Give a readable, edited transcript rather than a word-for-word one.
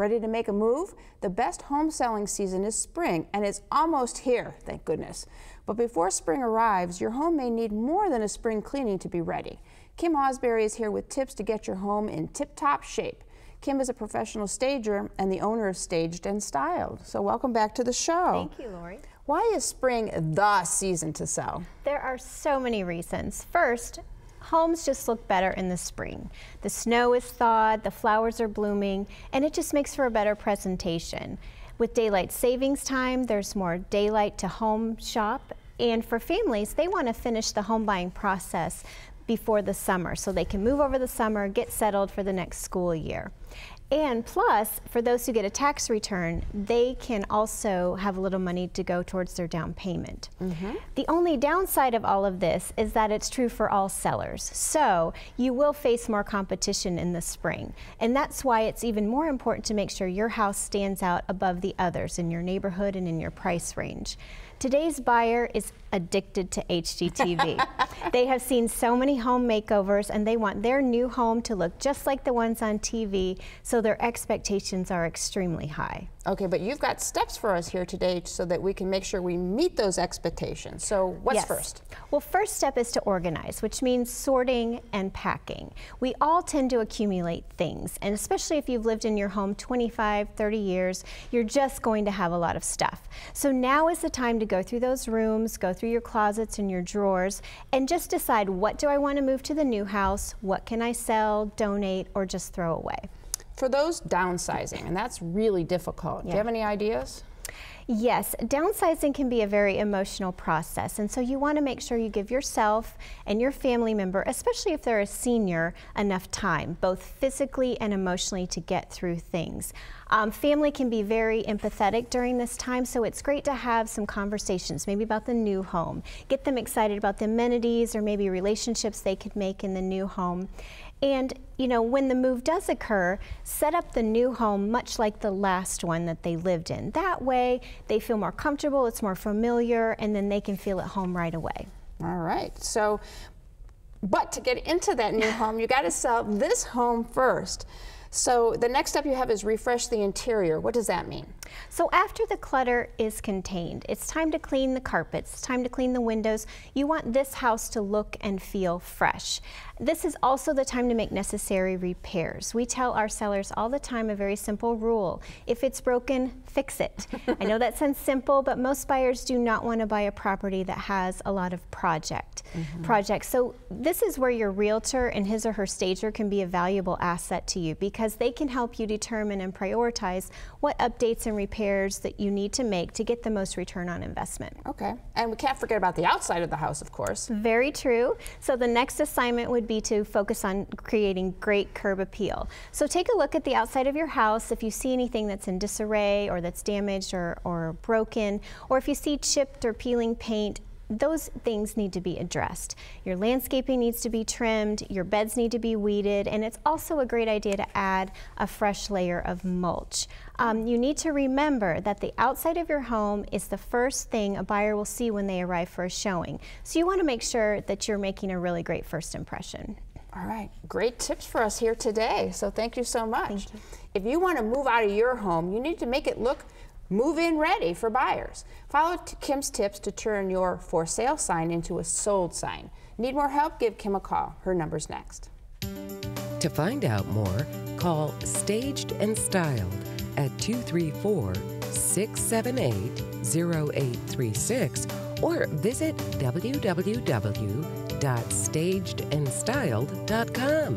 Ready to make a move? The best home selling season is spring, and it's almost here, thank goodness. But before spring arrives, your home may need more than a spring cleaning to be ready. Kim Osbury is here with tips to get your home in tip-top shape. Kim is a professional stager and the owner of Staged and Styled. So welcome back to the show. Thank you, Lori. Why is spring the season to sell? There are so many reasons. First, homes just look better in the spring. The snow is thawed, the flowers are blooming, and it just makes for a better presentation. With daylight savings time, there's more daylight to home shop. And for families, they want to finish the home buying process before the summer so they can move over the summer, get settled for the next school year. And plus, for those who get a tax return, they can also have a little money to go towards their down payment. The only downside of all of this is that it's true for all sellers. So you will face more competition in the spring. And that's why it's even more important to make sure your house stands out above the others in your neighborhood and in your price range. Today's buyer is addicted to HGTV. They have seen so many home makeovers and they want their new home to look just like the ones on TV, so their expectations are extremely high. Okay, but you've got steps for us here today so that we can make sure we meet those expectations. So what's first? Well, first step is to organize, which means sorting and packing. We all tend to accumulate things, and especially if you've lived in your home 25, 30 years, you're just going to have a lot of stuff. So now is the time to go through those rooms, go through your closets and your drawers, and just decide, what do I want to move to the new house? What can I sell, donate, or just throw away? For those downsizing, and that's really difficult, do you have any ideas? Yes, downsizing can be a very emotional process, and so you want to make sure you give yourself and your family member, especially if they're a senior, enough time, both physically and emotionally, to get through things. Family can be very empathetic during this time, so it's great to have some conversations, maybe about the new home. Get them excited about the amenities or maybe relationships they could make in the new home. And, you know, when the move does occur, set up the new home much like the last one that they lived in. That way, they feel more comfortable, it's more familiar, and then they can feel at home right away. All right. So, but to get into that new home, you got to sell this home first. So the next step you have is refresh the interior. What does that mean? So after the clutter is contained, it's time to clean the carpets, it's time to clean the windows. You want this house to look and feel fresh. This is also the time to make necessary repairs. We tell our sellers all the time a very simple rule: if it's broken, fix it. I know that sounds simple, but most buyers do not want to buy a property that has a lot of projects. So this is where your realtor and his or her stager can be a valuable asset to you, because they can help you determine and prioritize what updates and repairs that you need to make to get the most return on investment. Okay, and we can't forget about the outside of the house, of course. Very true. So the next assignment would be to focus on creating great curb appeal. So take a look at the outside of your house. If you see anything that's in disarray or that's damaged or broken, or if you see chipped or peeling paint, those things need to be addressed. Your landscaping needs to be trimmed, your beds need to be weeded, and it's also a great idea to add a fresh layer of mulch. You need to remember that the outside of your home is the first thing a buyer will see when they arrive for a showing. So you want to make sure that you're making a really great first impression. All right, great tips for us here today, so thank you so much. Thank you. If you want to move out of your home, you need to make it look move-in ready for buyers. Follow Kim's tips to turn your for sale sign into a sold sign. Need more help? Give Kim a call. Her number's next. To find out more, call Staged and Styled at 234-678-0836 or visit www.stagedandstyled.com.